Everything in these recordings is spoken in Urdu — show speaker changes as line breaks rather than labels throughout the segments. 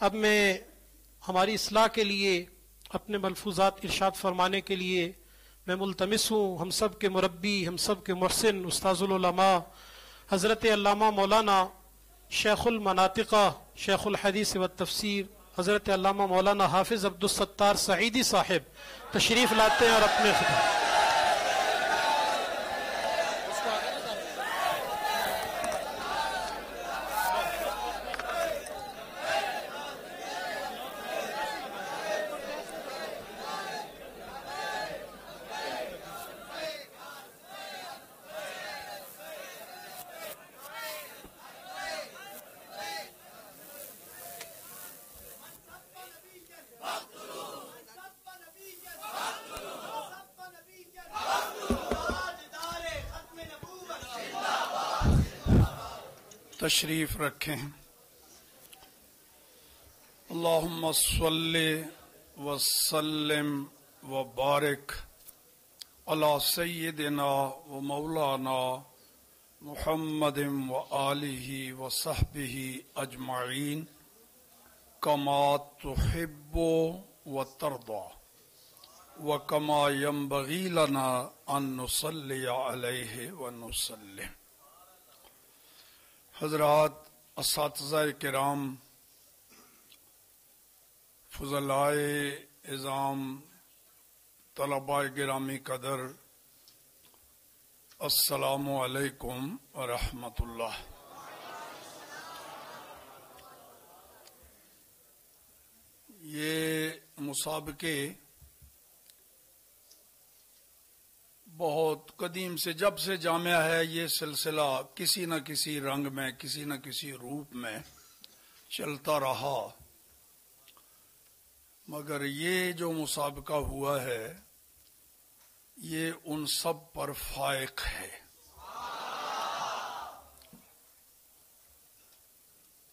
اب میں ہماری اصلاح کے لیے اپنے ملفوظات ارشاد فرمانے کے لیے میں ملتمس ہوں ہم سب کے مربی، ہم سب کے محسن استاذ العلماء حضرت علامہ مولانا شیخ المناطقہ شیخ الحدیث والتفسیر حضرت علامہ مولانا حافظ عبدالستار سعیدی صاحب تشریف لاتے ہیں اور اپنے خطاب
تشریف رکھیں۔ اللہم صلی وسلم وبارک علی سیدنا و مولانا محمد و آلہ و صحبہ اجمعین کما تحب و ترضى وکما ینبغی لنا ان نصلی علیہ و نسلم۔ حضرات اساتذہ کرام، فضلائے اعظام، طلباء گرامی قدر، السلام علیکم ورحمۃ اللہ۔ یہ مسابقے بہت قدیم سے، جب سے جامعہ ہے، یہ سلسلہ کسی نہ کسی رنگ میں، کسی نہ کسی روپ میں چلتا رہا، مگر یہ جو مسابقہ ہوا ہے یہ ان سب پر فائق ہے،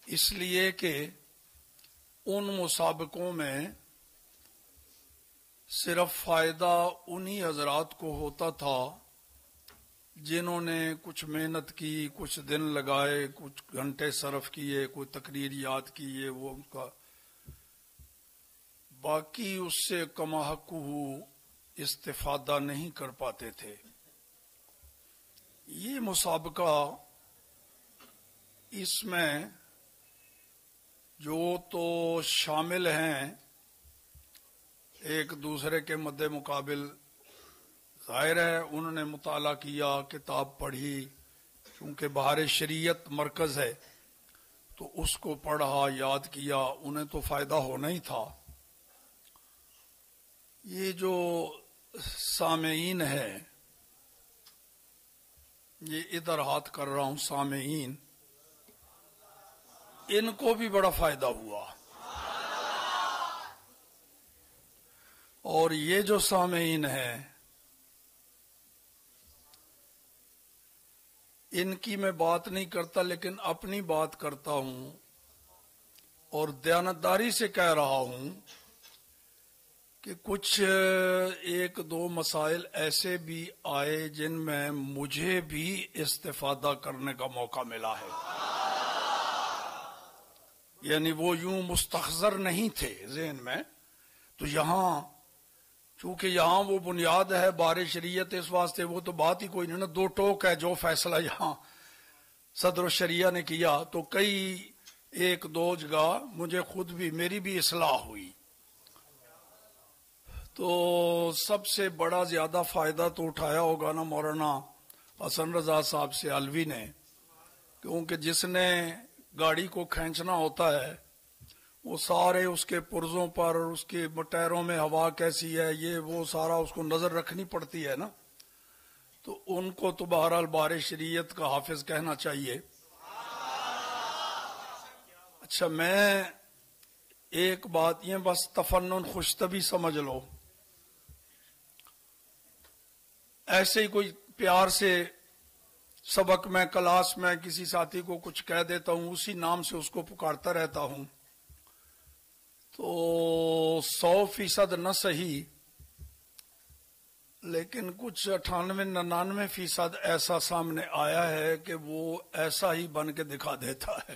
اس لیے کہ ان مسابقوں میں صرف فائدہ انہی حضرات کو ہوتا تھا جنہوں نے کچھ محنت کی، کچھ دن لگائے، کچھ گھنٹے صرف کیے، کوئی تقریر یاد کیے، وہ ان کا باقی اس سے کما حقہ استفادہ نہیں کر پاتے تھے۔ یہ مسابقہ، اس میں جو تو شامل ہیں ایک دوسرے کے مد مقابل، ظاہر ہے انہوں نے مطالعہ کیا، کتاب پڑھی، چونکہ بہار شریعت مرکز ہے تو اس کو پڑھا، یاد کیا، انہیں تو فائدہ ہونا ہی تھا۔ یہ جو سامعین ہے، یہ ادھر ہاتھ کر رہا ہوں، سامعین، ان کو بھی بڑا فائدہ ہوا، اور یہ جو سامعین ہیں ان کی میں بات نہیں کرتا لیکن اپنی بات کرتا ہوں، اور دیانتداری سے کہہ رہا ہوں کہ کچھ ایک دو مسائل ایسے بھی آئے جن میں مجھے بھی استفادہ کرنے کا موقع ملا ہے، یعنی وہ یوں مستحضر نہیں تھے ذہن میں، تو یہاں چونکہ یہاں وہ بنیاد ہے بار شریعت، اس واسطے وہ تو بات ہی کوئی نہیں نا، دو ٹوک ہے جو فیصلہ یہاں صدر الشریعہ نے کیا، تو کئی ایک دو جگہ مجھے خود بھی، میری بھی اصلاح ہوئی، تو سب سے بڑا زیادہ فائدہ تو اٹھایا ہوگا نا مولانا حسن رضا صاحب سے علوی نے، کیونکہ جس نے گاڑی کو کھینچنا ہوتا ہے وہ سارے اس کے پرزوں پر، اس کے ٹائروں میں ہوا کیسی ہے، یہ وہ سارا اس کو نظر رکھنی پڑتی ہے نا، تو ان کو تو بہرحال بار شریعت کا حافظ کہنا چاہیے۔ اچھا، میں ایک بات، یہ بس تفنن خوشطبی سمجھ لو، ایسے ہی کوئی پیار سے سبق میں، کلاس میں کسی ساتھی کو کچھ کہہ دیتا ہوں، اسی نام سے اس کو پکارتا رہتا ہوں، تو 100% نہ صحیح لیکن کچھ 98-99% ایسا سامنے آیا ہے کہ وہ ایسا ہی بن کے دکھا دیتا ہے۔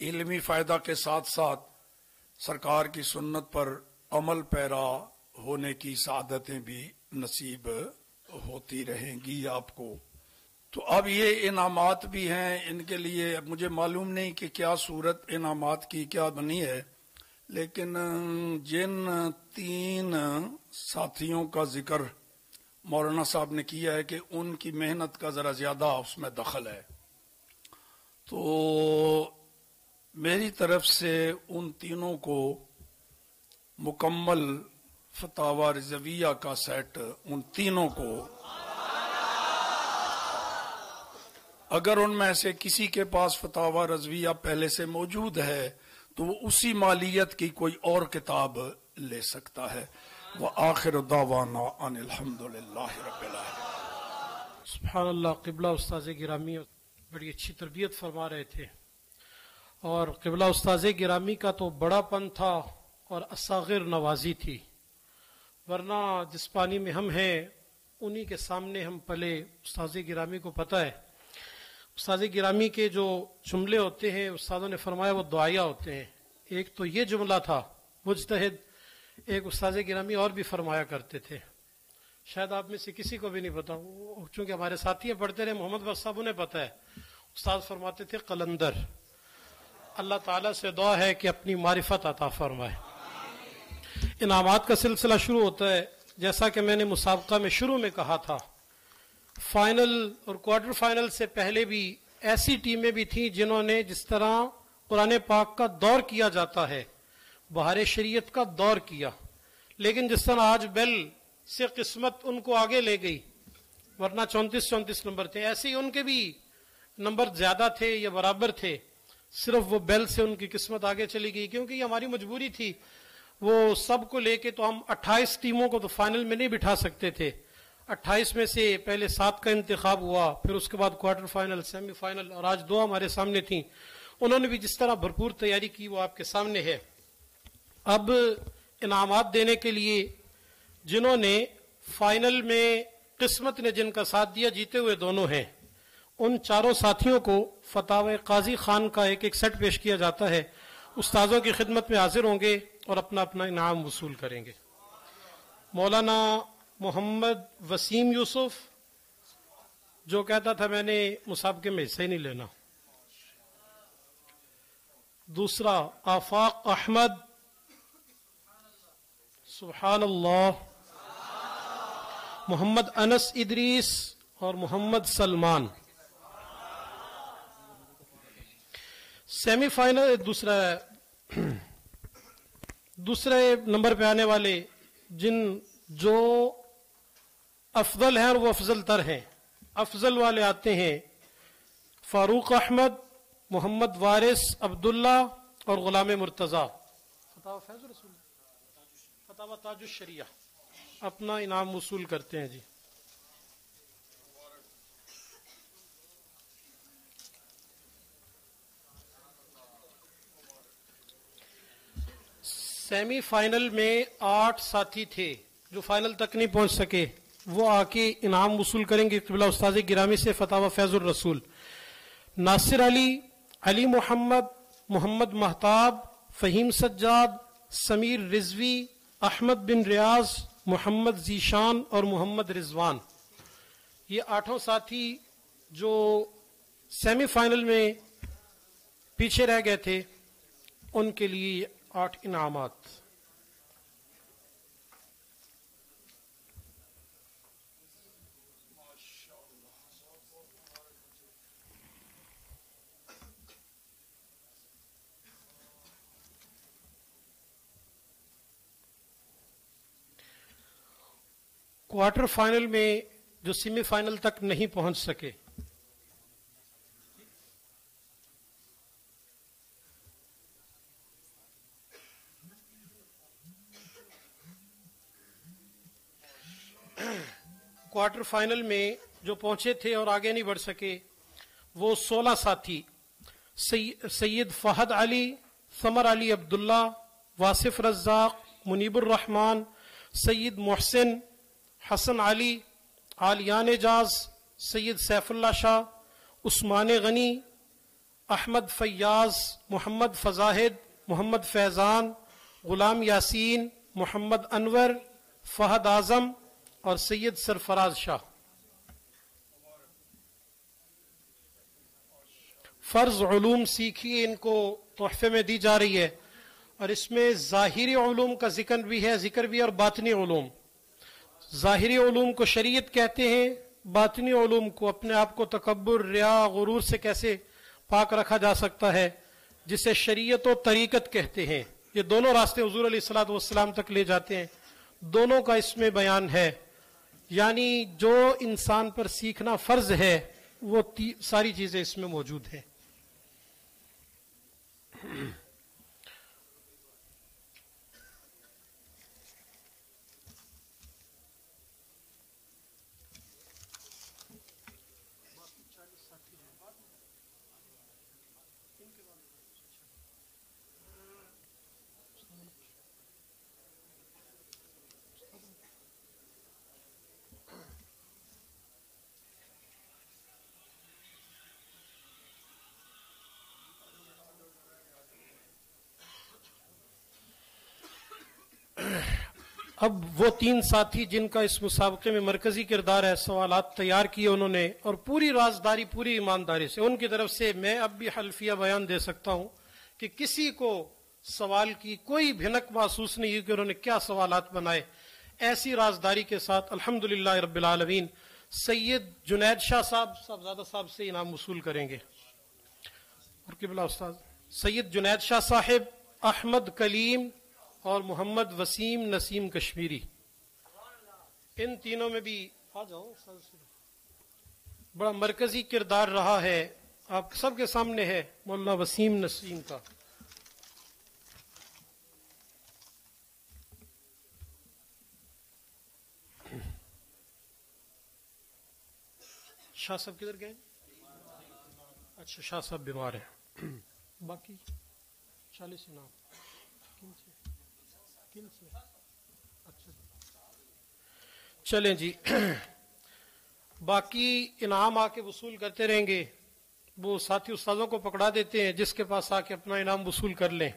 علمی فائدہ کے ساتھ ساتھ سرکار کی سنت پر عمل پیرا ہونے کی سعادتیں بھی نصیب ہوتی رہیں گی آپ کو۔ تو اب یہ انعامات بھی ہیں ان کے لیے، مجھے معلوم نہیں کہ کیا صورت انعامات کی کیا بنی ہے، لیکن جن 3 ساتھیوں کا ذکر مولانا صاحب نے کیا ہے کہ ان کی محنت کا ذرا زیادہ اس میں دخل ہے، تو میری طرف سے ان تینوں کو مکمل فتاوی رضویہ کا سیٹ ان تینوں کو، اگر ان میں سے کسی کے پاس فتاوی رضویہ پہلے سے موجود ہے تو وہ اسی مالیت کی کوئی اور کتاب لے سکتا ہے۔ وآخر دعوانا ان الحمدللہ رب العالمین۔
سبحان اللہ۔ قبلہ استاذ گرامی بڑی اچھی تربیت فرما رہے تھے، اور قبلہ استاذ گرامی کا تو بڑا پن تھا اور اصاغر نوازی تھی، ورنہ جس پانی میں ہم ہیں انہی کے سامنے ہم پلے۔ استاذ گرامی کو پتہ ہے استاذ گرامی کے جو جملے ہوتے ہیں، استادوں نے فرمایا وہ دعائیہ ہوتے ہیں۔ ایک تو یہ جملہ تھا مجتہد، ایک استاذ گرامی اور بھی فرمایا کرتے تھے، شاید آپ میں سے کسی کو بھی نہیں پتا، چونکہ ہمارے ساتھی پڑھتے رہے، محمد بخش صاحب انہیں پتا ہے۔ استاد فرماتے تھے قلندر، اللہ تعالیٰ سے دعا ہے کہ اپنی معرفت عطا فرمائے۔ انعامات کا سلسلہ شروع ہوتا ہے، جیسا کہ میں نے مسابقہ میں شروع میں کہا تھا، فائنل اور کوارٹر فائنل سے پہلے بھی ایسی ٹیمیں بھی تھیں جنہوں نے، جس طرح قرآن پاک کا دور کیا جاتا ہے، بہار شریعت کا دور کیا، لیکن جس طرح آج بیل سے قسمت ان کو آگے لے گئی، ورنہ 34 نمبر تھے، ایسے ہی ان کے بھی نمبر زیادہ تھے یا برابر تھے، صرف وہ بیل سے ان کی قسمت آگے چلی گئی، کیونکہ یہ ہماری مجبوری تھی۔ وہ سب کو لے کے تو ہم 28 ٹیموں کو تو فائنل میں نہیں بٹھا سکتے تھے، 28 میں سے پہلے 7 کا انتخاب ہوا، پھر اس کے بعد کوارٹر فائنل، سیمی فائنل، اور آج 2 ہمارے سامنے تھیں۔ انہوں نے بھی جس طرح بھرپور تیاری کی وہ آپ کے سامنے ہے۔ اب انعامات دینے کے لیے جنہوں نے فائنل میں قسمت نے جن کا ساتھ دیا، جیتے ہوئے دونوں ہیں، ان چاروں ساتھیوں کو فتاوی قاضی خان کا ایک سیٹ پیش کیا جاتا ہے۔ استاذوں کی خدمت میں حاضر ہوں گے اور اپنا اپنا انعام وصول کریں گے۔ مولانا محمد وسیم یوسف، جو کہتا تھا میں نے مسابقے میں حصہ ہی نہیں لینا۔ دوسرا آفاق احمد، سبحان اللہ، محمد انس ادریس اور محمد سلمان۔ سیمی فائنل دوسرے نمبر پہ آنے والے جو افضل ہیں اور وہ افضل تر ہیں، افضل والے آتے ہیں فاروق احمد، محمد وارث عبداللہ اور غلام مرتضی۔ فتاوی تاج الشریعہ اپنا انعام وصول کرتے ہیں جی۔ سیمی فائنل میں 8 ساتھی تھے جو فائنل تک نہیں پہنچ سکے، وہ آ کے انعام وصول کریں گے قبلہ استاذ گرامی سے فتاوی فیض الرسول۔ ناصر علی، علی محمد، محمد مہتاب، فہیم سجاد، سمیر رضوی، احمد بن ریاض، محمد ذیشان اور محمد رضوان، یہ 8 ساتھی جو سیمی فائنل میں پیچھے رہ گئے تھے، ان کے لیے 8 انعامات۔ کوارٹر فائنل میں جو سیمی فائنل تک نہیں پہنچ سکے، کوارٹر فائنل میں جو پہنچے تھے اور آگے نہیں بڑھ سکے، وہ 16 ساتھی سید فہد علی، ثمر علی عبداللہ، واصف رزاق، منیب الرحمن، سید محسن، حسن علی، عالیان اعجاز، سید سیف اللہ شاہ، عثمان غنی، احمد فیاض، محمد فزاہد، محمد فیضان، غلام یاسین، محمد انور، فہد اعظم اور سید سرفراز شاہ۔ فرض علوم سیکھیے، ان کو تحفے میں دی جا رہی ہے، اور اس میں ظاہری علوم کا ذکر بھی ہے اور باطنی علوم۔ ظاہری علوم کو شریعت کہتے ہیں، باطنی علوم کو اپنے آپ کو تکبر، ریا، غرور سے کیسے پاک رکھا جا سکتا ہے، جسے شریعت و طریقت کہتے ہیں۔ یہ دونوں راستے حضور علیہ الصلوۃ والسلام تک لے جاتے ہیں، دونوں کا اس میں بیان ہے۔ یعنی جو انسان پر سیکھنا فرض ہے وہ ساری چیزیں اس میں موجود ہیں۔ اب وہ تین ساتھی جن کا اس مسابقے میں مرکزی کردار ہے، سوالات تیار کیے انہوں نے، اور پوری رازداری، پوری ایمانداری سے ان کی طرف سے میں اب بھی حلفیہ بیان دے سکتا ہوں کہ کسی کو سوال کی کوئی بھنک محسوس نہیں ہوئی کہ انہوں نے کیا سوالات بنائے۔ ایسی رازداری کے ساتھ الحمدللہ رب العالمین سید جنید شاہ صاحب صاحب سے انعام وصول کریں گے۔ اور قبلہ استاد سید جنید شاہ صاحب، احمد کلیم اور محمد وسیم نسیم کشمیری، ان تینوں میں بھی آ جاؤ۔ بڑا مرکزی کردار رہا ہے، آپ سب کے سامنے ہے مولانا وسیم نسیم کا۔ شاہ صاحب کدھر گئے؟ اچھا، شاہ صاحب بیمار ہیں۔ باقی 40 انعام کن سے؟ اچھا چلیں جی، باقی انعام آ کے وصول کرتے رہیں گے، وہ ساتھی استاذوں کو پکڑا دیتے ہیں، جس کے پاس آ کے اپنا انعام وصول کر لیں۔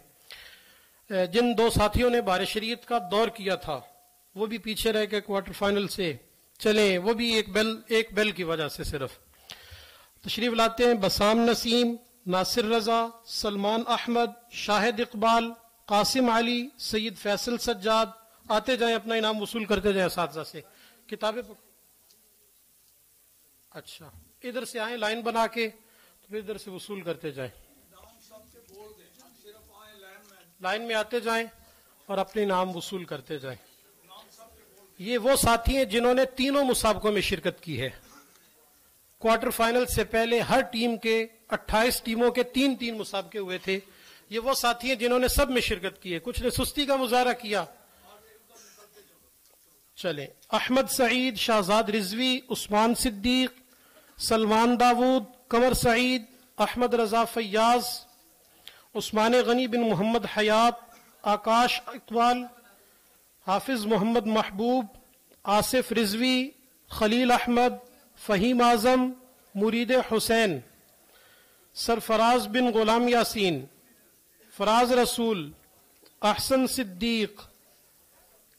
جن دو ساتھیوں نے بار شریعت کا دور کیا تھا وہ بھی پیچھے رہ کے کوارٹر فائنل سے چلیں، وہ بھی ایک بیل کی وجہ سے صرف۔ تشریف لاتے ہیں بسام نسیم، ناصر رضا، سلمان احمد، شاہد اقبال، قاسم علی، سید فیصل سجاد۔ آتے جائیں، اپنا انعام وصول کرتے جائیں اساتذہ سے۔ کتابیں اچھا ادھر سے آئیں لائن بنا کے، تو پھر ادھر سے وصول کرتے جائیں، لائن میں آتے جائیں اور اپنے انعام وصول کرتے جائیں۔ یہ وہ ساتھی ہیں جنہوں نے تینوں مسابقوں میں شرکت کی ہے۔ کوارٹر فائنل سے پہلے ہر ٹیم کے 28 ٹیموں کے تین مسابقے ہوئے تھے۔ یہ وہ ساتھی ہیں جنہوں نے سب میں شرکت کی ہے، کچھ نے سستی کا مظاہرہ کیا۔ چلیں، احمد سعید، شہزاد رضوی، عثمان صدیق، سلمان داود، قمر سعید، احمد رضا فیاض، عثمان غنی بن محمد حیات، آکاش اقبال، حافظ محمد محبوب، آصف رضوی، خلیل احمد، فہیم اعظم، مرید حسین، سرفراز بن غلام یاسین، فراز رسول، احسن صدیق،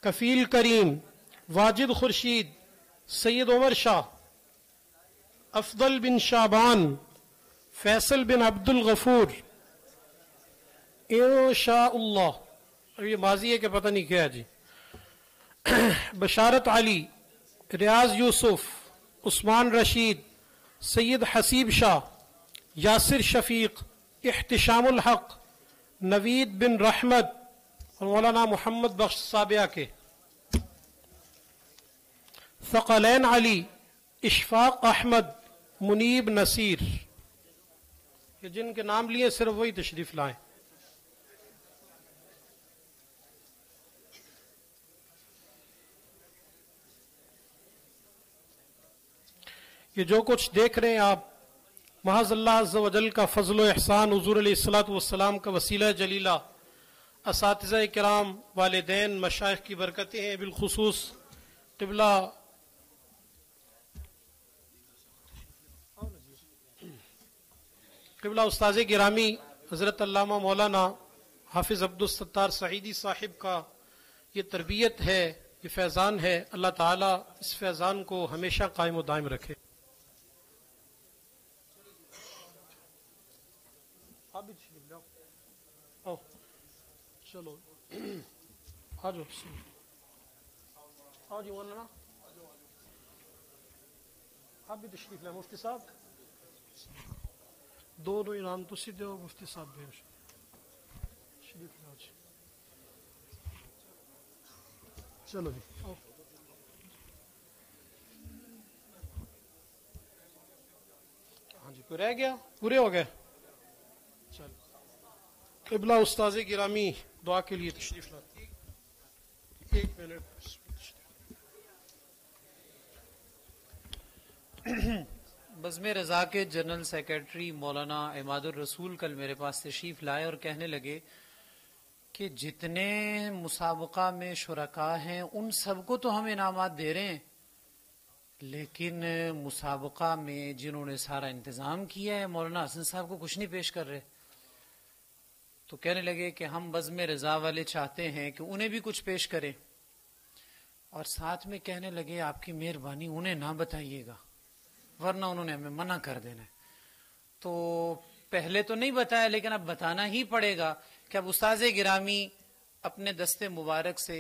کفیل کریم، واجد خورشید، سید عمر شاہ، افضل بن شعبان، فیصل بن عبد الغفور، انشاءاللہ، اب یہ ماضی ہے کہ پتہ نہیں کیا جی، بشارت علی، ریاض یوسف، عثمان رشید، سید حسیب شاہ، یاسر شفیق، احتشام الحق، نوید بن رحمت اور مولانا محمد بخش صابیہ کے، ثقلین علی، اشفاق احمد، منیب نصیر، یہ جن کے نام لیے صرف وہی تشریف لائیں۔ یہ جو کچھ دیکھ رہے ہیں آپ، محض اللہ عز و جل کا فضل و احسان، حضور علیہ الصلوۃ والسلام کا وسیلہ جلیلہ، اساتذہ کرام، والدین، مشائخ کی برکتیں ہیں، بالخصوص قبلہ قبلہ استاذ گرامی حضرت علامہ مولانا حافظ عبدالستار سعیدی صاحب کا یہ تربیت ہے، یہ فیضان ہے، اللہ تعالیٰ اس فیضان کو ہمیشہ قائم و دائم رکھے۔ آپ بھی تشریف لاؤ، آؤ چلو آ جاؤ، آؤ جی مولانا، آپ بھی تشریف لائیں۔ مفتی صاحب دونوں انعام تسی دیو، مفتی صاحب بھی تشریف لاؤ جی، چلو جی آؤ۔ ہاں جی کوئی رہ گیا؟ پورے ہو گئے؟ چلو قبلہ استاذ گرامی دعا کے لیے تشریف لاتے، ایک منٹ۔
بزم رضا کے جنرل سیکرٹری مولانا عماد الرسول کل میرے پاس تشریف لائے اور کہنے لگے کہ جتنے مسابقہ میں شرکاء ہیں ان سب کو تو ہم انعامات دے رہے ہیں، لیکن مسابقہ میں جنہوں نے سارا انتظام کیا ہے مولانا حسن صاحب کو کچھ نہیں پیش کر رہے۔ تو کہنے لگے کہ ہم بزم رضا والے چاہتے ہیں کہ انہیں بھی کچھ پیش کریں، اور ساتھ میں کہنے لگے آپ کی مہربانی انہیں نہ بتائیے گا ورنہ انہوں نے ہمیں منع کر دینا ہے۔ تو پہلے تو نہیں بتایا لیکن اب بتانا ہی پڑے گا کہ اب استاذ گرامی اپنے دستے مبارک سے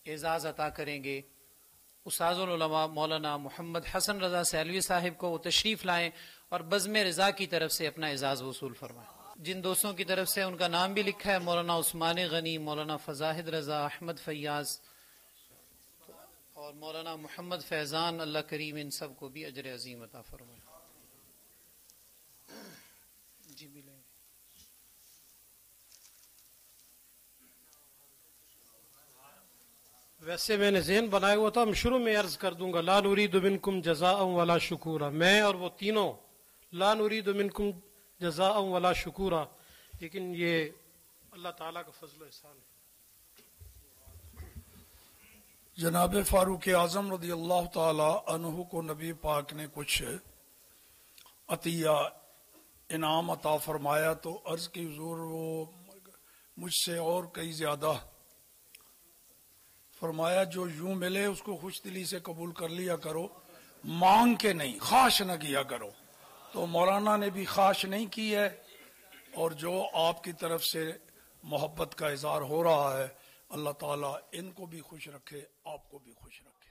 اعزاز عطا کریں گے۔ استاذ العلماء مولانا محمد حسن رضا سیلوی صاحب کو وہ تشریف لائیں اور بزم رضا کی طرف سے اپنا اعزاز وصول فرمائیں۔ جن دوستوں کی طرف سے ان کا نام بھی لکھا ہے، مولانا عثمان غنی، مولانا فضاہد رضا، احمد فیاض اور مولانا محمد فیضان، اللہ کریم ان سب کو بھی اجر عظیم عطا فرمائے۔ جی بھی لیں۔
ویسے میں نے ذہن بنایا ہوا تھا، ہم شروع میں عرض کر دوں گا لا نرید منکم جزاء ولا شکورا، میں اور وہ تینوں لا نرید منکم جزاء ولا شکورا، لیکن یہ اللہ تعالیٰ کا فضل و احسان ہے۔
جناب فاروق اعظم رضی اللہ تعالی عنہ کو نبی پاک نے کچھ عطیہ انعام عطا فرمایا تو عرض کی حضور وہ مجھ سے اور کئی زیادہ، فرمایا جو یوں ملے اس کو خوش دلی سے قبول کر لیا کرو، مانگ کے نہیں، خواہش نہ کیا کرو۔ تو مولانا نے بھی خواہش نہیں کی ہے، اور جو آپ کی طرف سے محبت کا اظہار ہو رہا ہے، اللہ تعالیٰ ان کو بھی خوش رکھے، آپ کو بھی خوش رکھے۔